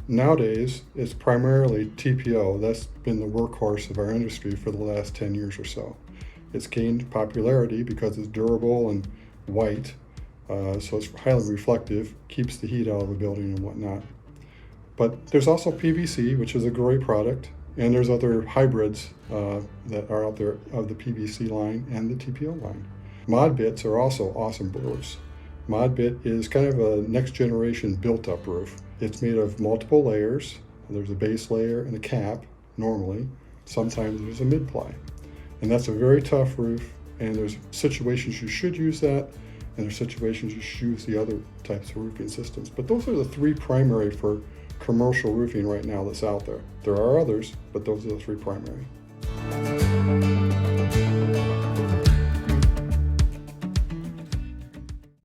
Nowadays, it's primarily TPO. That's been the workhorse of our industry for the last 10 years or so. It's gained popularity because it's durable and white, so it's highly reflective, keeps the heat out of a building and whatnot. But there's also PVC, which is a great product, and there's other hybrids that are out there of the PVC line and the TPO line. Modbits are also awesome roofs. Modbit is kind of a next generation built up roof. It's made of multiple layers. There's a base layer and a cap normally. Sometimes there's a mid-ply. And that's a very tough roof, and there's situations you should use that, and there's situations you should use the other types of roofing systems. But those are the three primary for commercial roofing right now that's out there. There are others, but those are the three primary.